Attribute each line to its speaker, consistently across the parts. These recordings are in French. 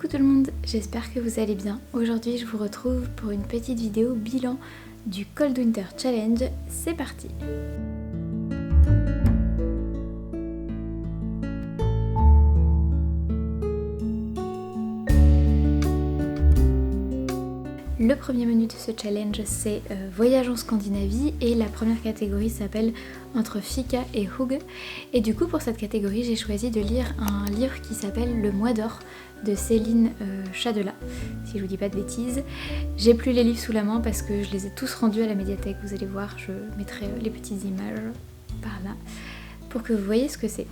Speaker 1: Coucou tout le monde, j'espère que vous allez bien. Aujourd'hui je vous retrouve pour une petite vidéo bilan du Cold Winter Challenge. C'est parti! Le premier menu de ce challenge c'est voyage en Scandinavie et la première catégorie s'appelle entre Fika et Hugge. Et du coup pour cette catégorie j'ai choisi de lire un livre qui s'appelle Le Mois d'Or de Céline Chadelat, si je vous dis pas de bêtises. J'ai plus les livres sous la main parce que je les ai tous rendus à la médiathèque, vous allez voir, je mettrai les petites images par là pour que vous voyez ce que c'est.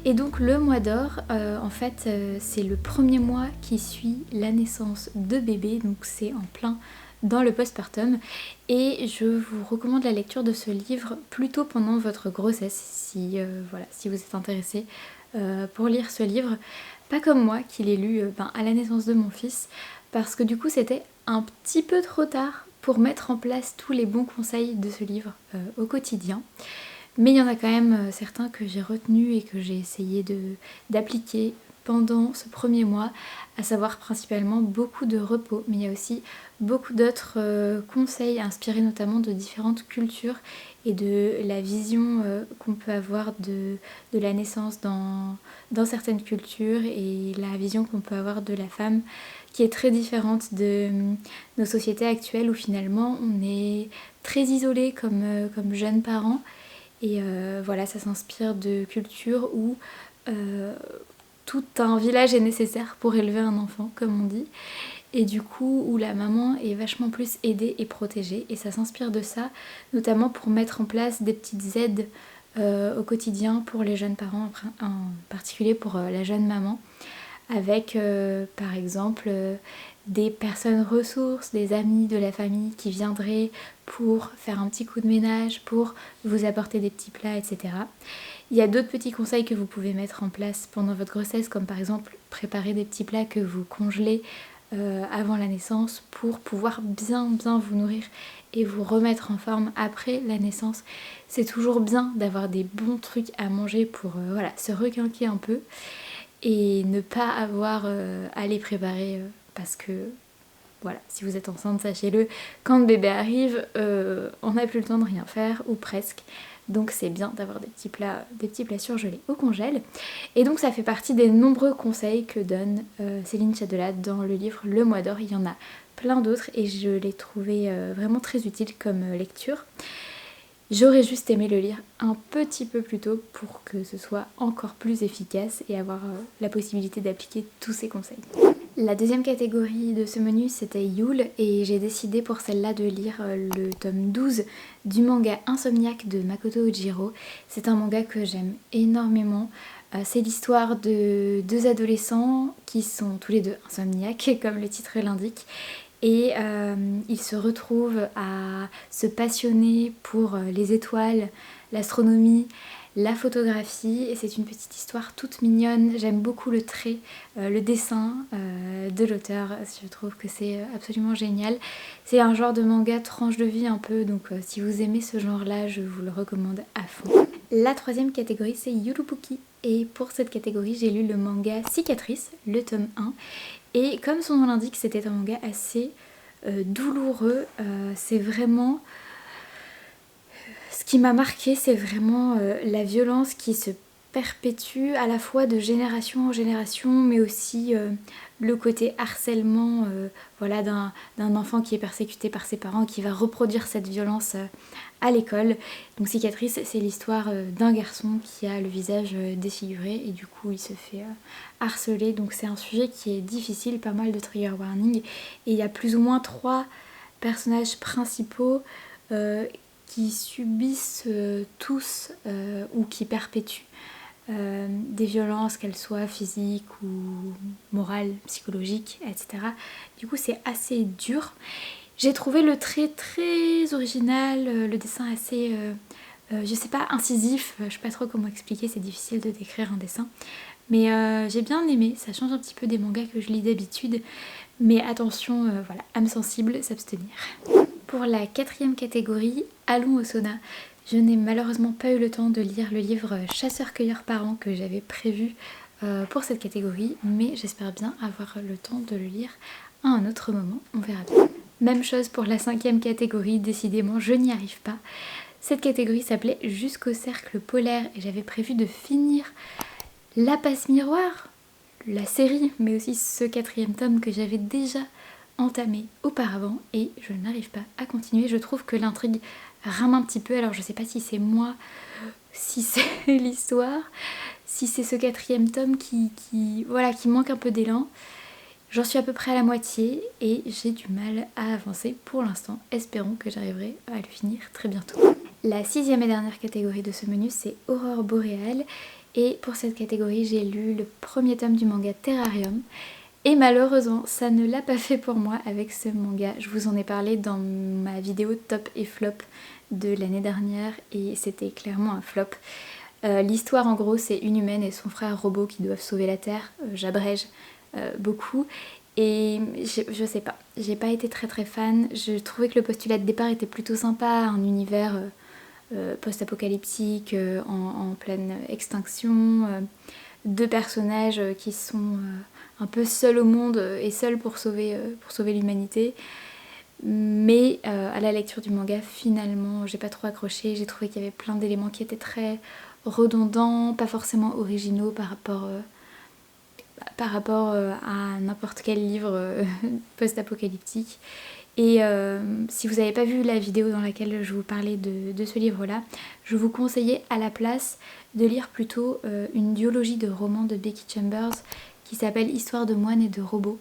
Speaker 1: Et donc le mois d'or, en fait c'est le premier mois qui suit la naissance de bébé, donc c'est en plein dans le postpartum et je vous recommande la lecture de ce livre plutôt pendant votre grossesse si, si vous êtes intéressé pour lire ce livre. Pas comme moi qui l'ai lu à la naissance de mon fils parce que du coup c'était un petit peu trop tard pour mettre en place tous les bons conseils de ce livre au quotidien. Mais il y en a quand même certains que j'ai retenus et que j'ai essayé d'appliquer pendant ce premier mois, à savoir principalement beaucoup de repos, mais il y a aussi beaucoup d'autres conseils inspirés notamment de différentes cultures et de la vision qu'on peut avoir de la naissance dans certaines cultures et la vision qu'on peut avoir de la femme qui est très différente de nos sociétés actuelles où finalement on est très isolé comme jeunes parents. Et voilà, ça s'inspire de cultures où tout un village est nécessaire pour élever un enfant, comme on dit. Et du coup, où la maman est vachement plus aidée et protégée. Et ça s'inspire de ça, notamment pour mettre en place des petites aides au quotidien pour les jeunes parents, en particulier pour la jeune maman. Avec par exemple des personnes ressources, des amis de la famille qui viendraient pour faire un petit coup de ménage, pour vous apporter des petits plats, etc. Il y a d'autres petits conseils que vous pouvez mettre en place pendant votre grossesse, comme par exemple préparer des petits plats que vous congelez avant la naissance pour pouvoir bien vous nourrir et vous remettre en forme après la naissance. C'est toujours bien d'avoir des bons trucs à manger pour se requinquer un peu et ne pas avoir à les préparer parce que voilà, si vous êtes enceinte, sachez-le, quand le bébé arrive, on n'a plus le temps de rien faire ou presque. Donc c'est bien d'avoir des petits plats surgelés au congèle. Et donc ça fait partie des nombreux conseils que donne Céline Chadelat dans le livre Le Mois d'Or. Il y en a plein d'autres et je l'ai trouvé vraiment très utile comme lecture. J'aurais juste aimé le lire un petit peu plus tôt pour que ce soit encore plus efficace et avoir la possibilité d'appliquer tous ces conseils. La deuxième catégorie de ce menu c'était Yule et j'ai décidé pour celle-là de lire le tome 12 du manga Insomniaque de Makoto Ujiro. C'est un manga que j'aime énormément. C'est l'histoire de deux adolescents qui sont tous les deux insomniaques comme le titre l'indique. Et ils se retrouvent à se passionner pour les étoiles, l'astronomie, la photographie et c'est une petite histoire toute mignonne. J'aime beaucoup le trait, le dessin de l'auteur, je trouve que c'est absolument génial. C'est un genre de manga tranche de vie un peu, donc si vous aimez ce genre-là, je vous le recommande à fond. La troisième catégorie c'est Yurupuki et pour cette catégorie j'ai lu le manga Cicatrice, le tome 1. Et comme son nom l'indique, c'était un manga assez douloureux. C'est vraiment... Ce qui m'a marqué, c'est vraiment la violence qui se perpétue à la fois de génération en génération, mais aussi le côté harcèlement d'un enfant qui est persécuté par ses parents, qui va reproduire cette violence à l'école. Donc Cicatrice, c'est l'histoire d'un garçon qui a le visage défiguré et du coup il se fait harceler. Donc c'est un sujet qui est difficile, pas mal de trigger warning. Et il y a plus ou moins 3 personnages principaux qui subissent tous ou qui perpétuent des violences, qu'elles soient physiques ou morales, psychologiques, etc. Du coup c'est assez dur. J'ai trouvé le trait très original, le dessin assez, je sais pas, incisif, je sais pas trop comment expliquer, c'est difficile de décrire un dessin. Mais j'ai bien aimé, ça change un petit peu des mangas que je lis d'habitude, mais attention, âme sensible, s'abstenir. Pour la 4e catégorie, allons au sauna. Je n'ai malheureusement pas eu le temps de lire le livre Chasseur-cueilleur parent que j'avais prévu pour cette catégorie, mais j'espère bien avoir le temps de le lire à un autre moment, on verra bien. Même chose pour la 5e catégorie, décidément je n'y arrive pas. Cette catégorie s'appelait Jusqu'au cercle polaire et j'avais prévu de finir La Passe Miroir, la série, mais aussi ce 4e tome que j'avais déjà entamé auparavant et je n'arrive pas à continuer. Je trouve que l'intrigue rame un petit peu, alors je sais pas si c'est moi, si c'est l'histoire, si c'est ce 4e tome qui manque un peu d'élan. J'en suis à peu près à la moitié et j'ai du mal à avancer pour l'instant. Espérons que j'arriverai à le finir très bientôt. La 6e et dernière catégorie de ce menu, c'est Aurore boréale. Et pour cette catégorie, j'ai lu le 1er tome du manga Terrarium. Et malheureusement, ça ne l'a pas fait pour moi avec ce manga. Je vous en ai parlé dans ma vidéo top et flop de l'année dernière et c'était clairement un flop. L'histoire en gros, c'est une humaine et son frère robot qui doivent sauver la Terre. J'abrège beaucoup. Et je sais pas, j'ai pas été très fan. Je trouvais que le postulat de départ était plutôt sympa, un univers post-apocalyptique en pleine extinction, 2 personnages qui sont un peu seuls au monde et seuls pour sauver l'humanité. Mais à la lecture du manga, finalement, j'ai pas trop accroché. J'ai trouvé qu'il y avait plein d'éléments qui étaient très redondants, pas forcément originaux par rapport à n'importe quel livre post-apocalyptique. Et si vous n'avez pas vu la vidéo dans laquelle je vous parlais de ce livre-là, je vous conseillais à la place de lire plutôt une duologie de romans de Becky Chambers qui s'appelle Histoire de moines et de robots.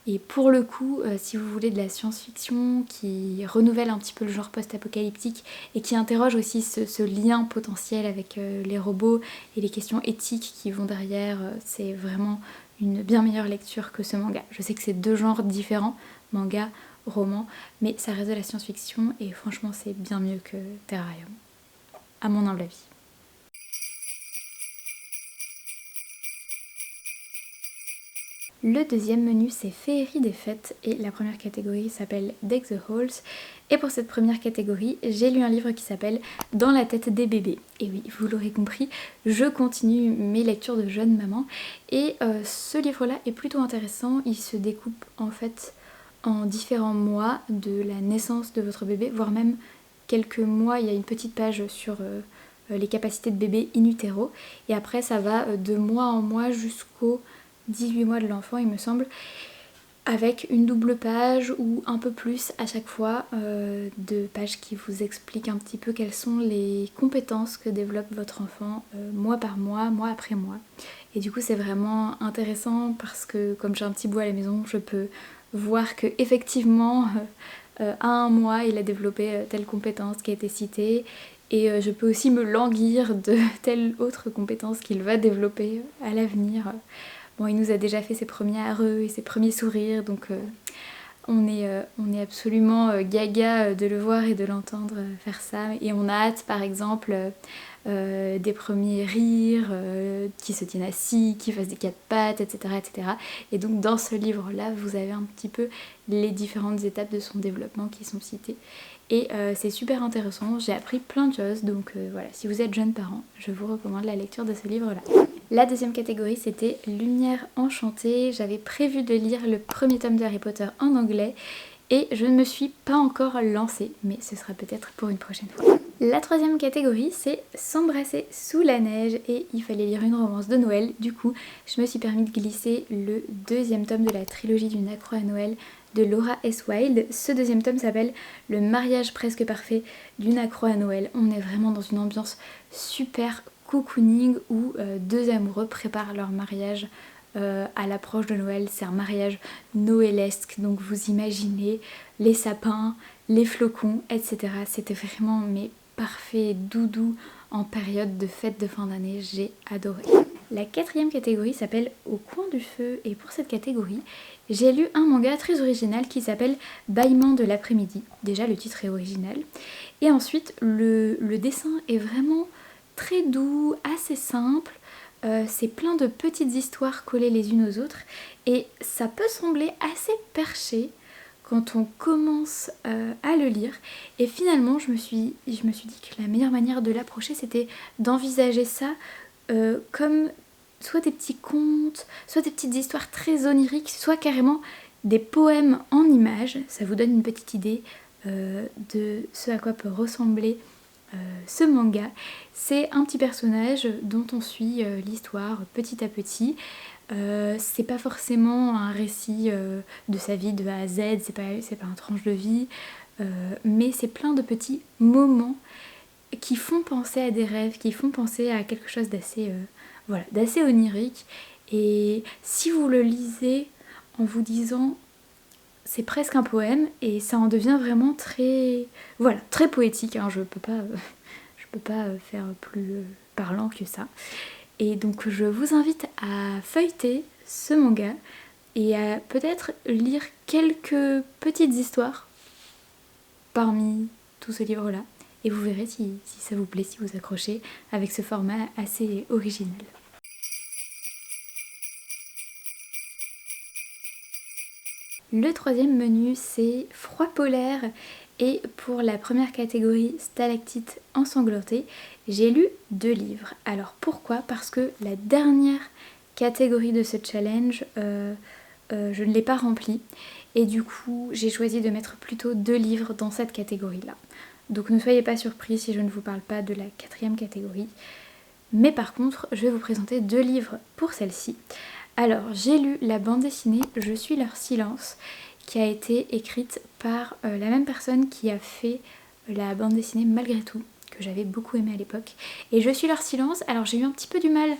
Speaker 1: Et pour le coup, si vous voulez de la science-fiction qui renouvelle un petit peu le genre post-apocalyptique et qui interroge aussi ce lien potentiel avec les robots et les questions éthiques qui vont derrière, c'est vraiment une bien meilleure lecture que ce manga. Je sais que c'est 2 genres différents, manga, roman, mais ça reste de la science-fiction et franchement c'est bien mieux que Terrarium, à mon humble avis. Le 2e menu c'est Féerie des fêtes et la première catégorie s'appelle Deck the Halls. Et pour cette première catégorie, j'ai lu un livre qui s'appelle Dans la tête des bébés. Et oui, vous l'aurez compris, je continue mes lectures de jeune maman. Et ce livre-là est plutôt intéressant, il se découpe en fait en différents mois de la naissance de votre bébé, voire même quelques mois. Il y a une petite page sur les capacités de bébé in utero. Et après ça va de mois en mois jusqu'au 18 mois de l'enfant il me semble, avec une double page ou un peu plus à chaque fois, de pages qui vous expliquent un petit peu quelles sont les compétences que développe votre enfant mois par mois, mois après mois. Et du coup c'est vraiment intéressant parce que comme j'ai un petit bout à la maison, je peux voir que effectivement à un mois il a développé telle compétence qui a été citée. Et je peux aussi me languir de telle autre compétence qu'il va développer à l'avenir. Bon, il nous a déjà fait ses premiers arreux et ses premiers sourires, donc on est absolument gaga de le voir et de l'entendre faire ça. Et on a hâte, par exemple, des premiers rires, qui se tiennent assis, qui fassent des 4 pattes, etc., etc. Et donc dans ce livre-là, vous avez un petit peu les différentes étapes de son développement qui sont citées. Et c'est super intéressant, j'ai appris plein de choses, donc voilà, si vous êtes jeune parent, je vous recommande la lecture de ce livre-là. La 2e catégorie c'était Lumière enchantée. J'avais prévu de lire le 1er tome de Harry Potter en anglais et je ne me suis pas encore lancée, mais ce sera peut-être pour une prochaine fois. La 3e catégorie c'est S'embrasser sous la neige et il fallait lire une romance de Noël. Du coup je me suis permis de glisser le 2e tome de la trilogie d'une accro à Noël de Laura S. Wilde. Ce 2e tome s'appelle Le mariage presque parfait d'une accro à Noël. On est vraiment dans une ambiance super cocooning où 2 amoureux préparent leur mariage à l'approche de Noël. C'est un mariage noëlesque, donc vous imaginez les sapins, les flocons, etc. C'était vraiment mais parfait, doudou en période de fête de fin d'année, j'ai adoré. La 4e catégorie s'appelle Au coin du feu et pour cette catégorie, j'ai lu un manga très original qui s'appelle Bâillement de l'après-midi. Déjà le titre est original. Et ensuite le dessin est vraiment très doux, assez simple. C'est plein de petites histoires collées les unes aux autres et ça peut sembler assez perché quand on commence à le lire. Et finalement je me suis dit que la meilleure manière de l'approcher c'était d'envisager ça comme soit des petits contes, soit des petites histoires très oniriques, soit carrément des poèmes en images. Ça vous donne une petite idée de ce à quoi peut ressembler ce manga. C'est un petit personnage dont on suit l'histoire petit à petit. C'est pas forcément un récit de sa vie de A à Z, c'est pas un tranche de vie, mais c'est plein de petits moments qui font penser à des rêves, qui font penser à quelque chose d'assez d'assez onirique. Et si vous le lisez en vous disant c'est presque un poème, et ça en devient vraiment très très poétique, hein, je peux pas faire plus parlant que ça. Et donc je vous invite à feuilleter ce manga et à peut-être lire quelques petites histoires parmi tout ce livre-là. Et vous verrez si ça vous plaît, si vous accrochez avec ce format assez original. Le troisième menu, c'est Froid polaire. Et pour la première catégorie, Stalactite ensanglantée, j'ai lu 2 livres. Alors pourquoi? Parce que la dernière catégorie de ce challenge, je ne l'ai pas remplie. Et du coup, j'ai choisi de mettre plutôt 2 livres dans cette catégorie-là. Donc ne soyez pas surpris si je ne vous parle pas de la 4e catégorie. Mais par contre, je vais vous présenter 2 livres pour celle-ci. Alors, j'ai lu la bande dessinée Je suis leur silence, qui a été écrite par la même personne qui a fait la bande dessinée Malgré tout, que j'avais beaucoup aimé à l'époque. Et Je suis leur silence, alors j'ai eu un petit peu du mal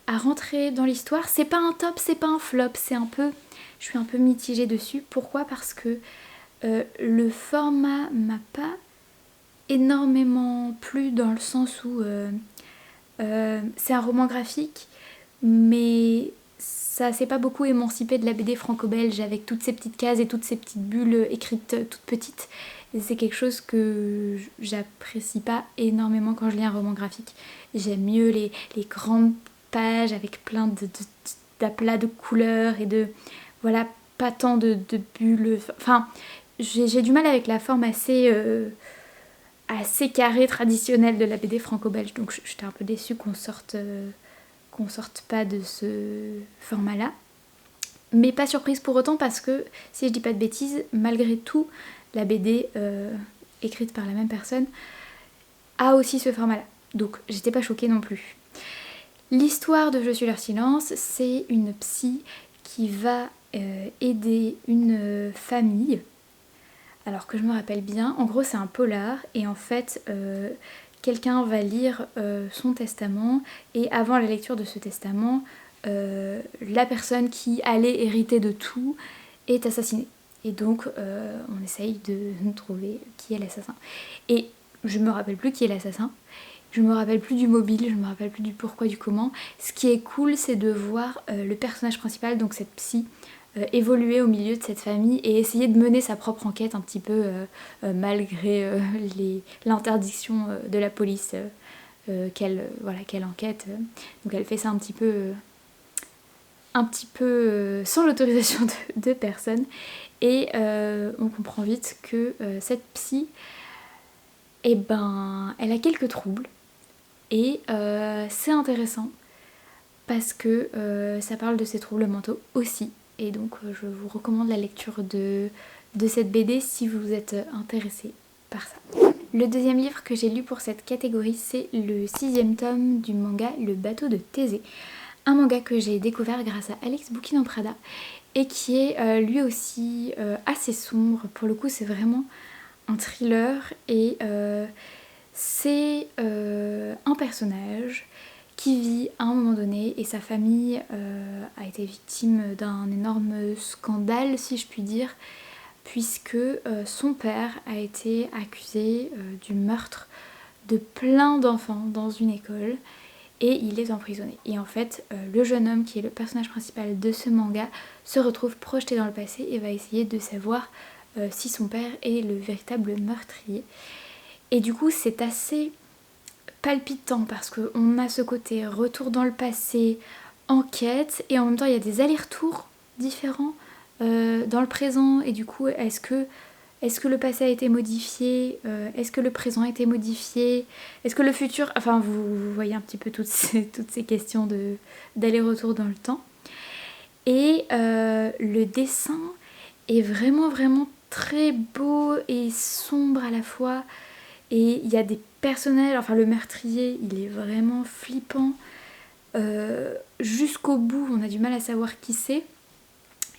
Speaker 1: à rentrer dans l'histoire. C'est pas un top, c'est pas un flop, je suis un peu mitigée dessus. Pourquoi? Parce que le format m'a pas énormément plu, dans le sens où c'est un roman graphique, mais ça s'est pas beaucoup émancipé de la BD franco-belge avec toutes ces petites cases et toutes ces petites bulles écrites toutes petites. Et c'est quelque chose que j'apprécie pas énormément quand je lis un roman graphique. J'aime mieux les grandes pages avec plein d'aplats de couleurs et de pas tant de bulles. Enfin, j'ai du mal avec la forme assez carrée traditionnelle de la BD franco-belge, donc j'étais un peu déçue qu'on sorte pas de ce format-là. Mais pas surprise pour autant, parce que, si je dis pas de bêtises, malgré tout, la BD écrite par la même personne a aussi ce format-là. Donc j'étais pas choquée non plus. L'histoire de Je suis leur silence, c'est une psy qui va aider une famille. Alors que je me rappelle bien, en gros c'est un polar, et en fait quelqu'un va lire son testament, et avant la lecture de ce testament, la personne qui allait hériter de tout est assassinée. Et donc on essaye de trouver qui est l'assassin. Et je me rappelle plus qui est l'assassin, je me rappelle plus du mobile, je me rappelle plus du pourquoi, du comment. Ce qui est cool, c'est de voir le personnage principal, donc cette psy, évoluer au milieu de cette famille et essayer de mener sa propre enquête un petit peu malgré l'interdiction de la police qu'elle enquête. Donc elle fait ça un petit peu sans l'autorisation de personne, et on comprend vite que cette psy, elle a quelques troubles, et c'est intéressant parce que ça parle de ses troubles mentaux aussi. Et donc je vous recommande la lecture de cette BD si vous êtes intéressé par ça. Le deuxième livre que j'ai lu pour cette catégorie, c'est le 6e tome du manga Le bateau de Thésée. Un manga que j'ai découvert grâce à Alex Bouquin en Prada, et qui est lui aussi assez sombre. Pour le coup, c'est vraiment un thriller, et c'est un personnage qui vit à un moment donné, et sa famille a été victime d'un énorme scandale, si je puis dire, puisque son père a été accusé du meurtre de plein d'enfants dans une école, et il est emprisonné. Et en fait, le jeune homme qui est le personnage principal de ce manga se retrouve projeté dans le passé et va essayer de savoir si son père est le véritable meurtrier. Et du coup, c'est assez palpitant parce qu'on a ce côté retour dans le passé, enquête, et en même temps il y a des allers-retours différents dans le présent, et du coup est-ce que Est-ce que le passé a été modifié? Est-ce que le présent a été modifié? Est-ce que le futur... Enfin, vous voyez un petit peu toutes ces questions d'aller-retour dans le temps. Et le dessin est vraiment très beau et sombre à la fois. Et il y a des personnages, enfin le meurtrier, il est vraiment flippant. Jusqu'au bout, on a du mal à savoir qui c'est.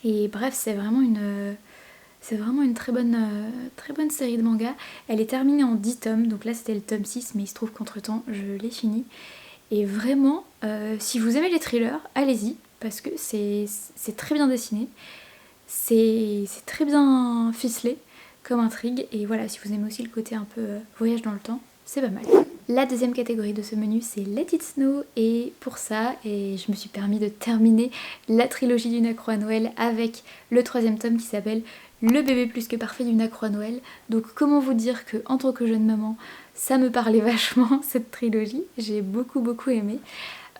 Speaker 1: Et bref, c'est vraiment une très bonne série de mangas. Elle est terminée en 10 tomes, donc là c'était le tome 6, mais il se trouve qu'entre temps je l'ai fini. Et vraiment, si vous aimez les thrillers, allez-y, parce que c'est très bien dessiné, c'est très bien ficelé comme intrigue, et voilà, si vous aimez aussi le côté un peu voyage dans le temps, c'est pas mal. La deuxième catégorie de ce menu, c'est Let It Snow, et pour ça, je me suis permis de terminer la trilogie du Nacro à Noël avec le 3e tome qui s'appelle Le bébé plus que parfait du Nacro à Noël. Donc comment vous dire que en tant que jeune maman, ça me parlait vachement cette trilogie, j'ai beaucoup aimé.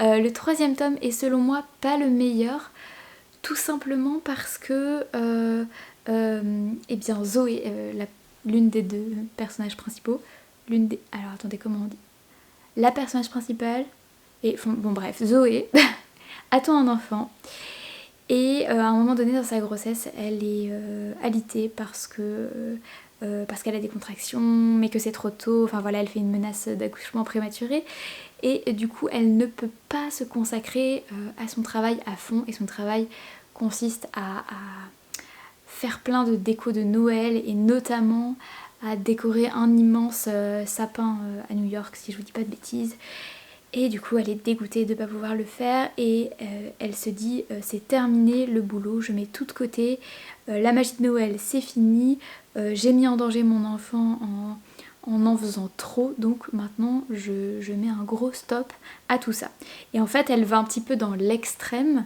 Speaker 1: Le 3e tome est selon moi pas le meilleur, tout simplement parce que eh bien Zoé, l'une des deux personnages principaux, alors attendez, comment on dit, la personnage principale, et bon bref, Zoé attend un enfant, et à un moment donné dans sa grossesse, elle est alitée parce qu'elle a des contractions, mais que c'est trop tôt, enfin voilà, elle fait une menace d'accouchement prématuré, et du coup elle ne peut pas se consacrer à son travail à fond, et son travail consiste à faire plein de décos de Noël, et notamment à décorer un immense sapin à New York, si je vous dis pas de bêtises. Et du coup elle est dégoûtée de ne pas pouvoir le faire, et elle se dit c'est terminé le boulot, je mets tout de côté, la magie de Noël c'est fini, j'ai mis en danger mon enfant en faisant trop, donc maintenant je mets un gros stop à tout ça. Et en fait elle va un petit peu dans l'extrême,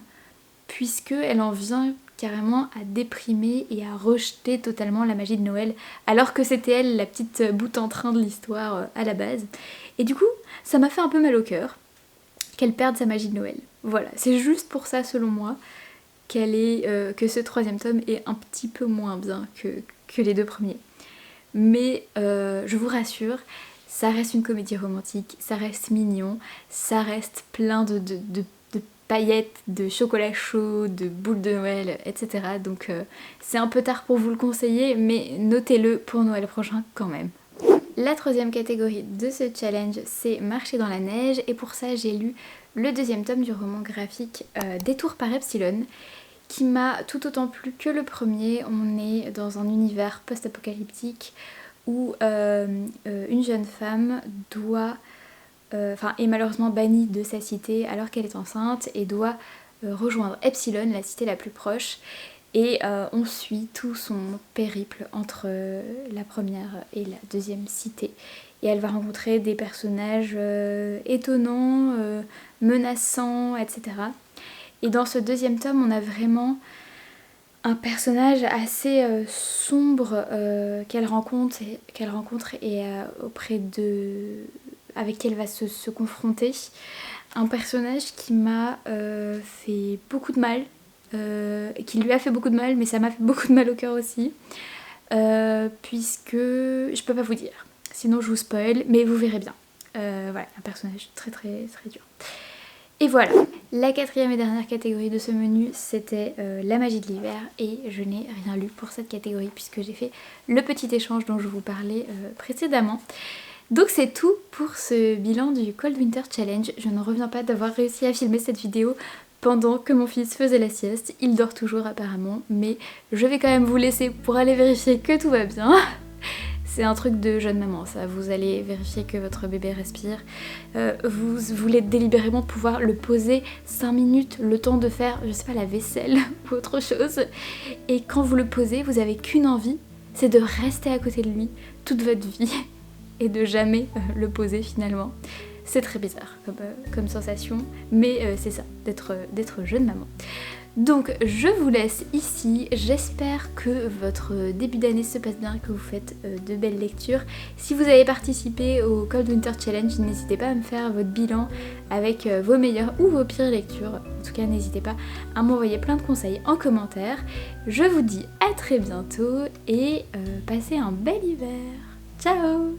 Speaker 1: puisqu'elle en vient carrément à déprimer et à rejeter totalement la magie de Noël, alors que c'était elle la petite bout en train de l'histoire à la base. Et du coup, ça m'a fait un peu mal au cœur qu'elle perde sa magie de Noël. Voilà, c'est juste pour ça selon moi que ce 3e tome est un petit peu moins bien que les 2 premiers. Mais je vous rassure, ça reste une comédie romantique, ça reste mignon, ça reste plein de paillettes, de chocolat chaud, de boules de Noël, etc. Donc c'est un peu tard pour vous le conseiller, mais notez-le pour Noël prochain quand même. La 3e catégorie de ce challenge, c'est Marcher dans la neige, et pour ça j'ai lu le 2e tome du roman graphique Détour par Epsilon, qui m'a tout autant plu que le premier. On est dans un univers post-apocalyptique où une jeune femme est malheureusement bannie de sa cité alors qu'elle est enceinte, et doit rejoindre Epsilon, la cité la plus proche, et on suit tout son périple entre la première et la 2e cité, et elle va rencontrer des personnages étonnants, menaçants, etc. Et dans ce 2e tome, on a vraiment un personnage assez sombre qu'elle rencontre et avec qui elle va se confronter. Un personnage qui m'a fait beaucoup de mal, qui lui a fait beaucoup de mal, mais ça m'a fait beaucoup de mal au cœur aussi, puisque je peux pas vous dire, sinon je vous spoil, mais vous verrez bien. Voilà, un personnage très dur. Et voilà, la 4e et dernière catégorie de ce menu, c'était la magie de l'hiver, et je n'ai rien lu pour cette catégorie puisque j'ai fait le petit échange dont je vous parlais précédemment. Donc c'est tout pour ce bilan du Cold Winter Challenge. Je ne reviens pas d'avoir réussi à filmer cette vidéo pendant que mon fils faisait la sieste. Il dort toujours apparemment, mais je vais quand même vous laisser pour aller vérifier que tout va bien. C'est un truc de jeune maman, ça. Vous allez vérifier que votre bébé respire. Vous voulez délibérément pouvoir le poser 5 minutes, le temps de faire, je sais pas, la vaisselle ou autre chose. Et quand vous le posez, vous avez qu'une envie, c'est de rester à côté de lui toute votre vie et de jamais le poser finalement. C'est très bizarre comme sensation, mais c'est ça, d'être jeune maman. Donc je vous laisse ici, j'espère que votre début d'année se passe bien, que vous faites de belles lectures. Si vous avez participé au Cold Winter Challenge, n'hésitez pas à me faire votre bilan avec vos meilleures ou vos pires lectures. En tout cas n'hésitez pas à m'envoyer plein de conseils en commentaire. Je vous dis à très bientôt et passez un bel hiver. Ciao!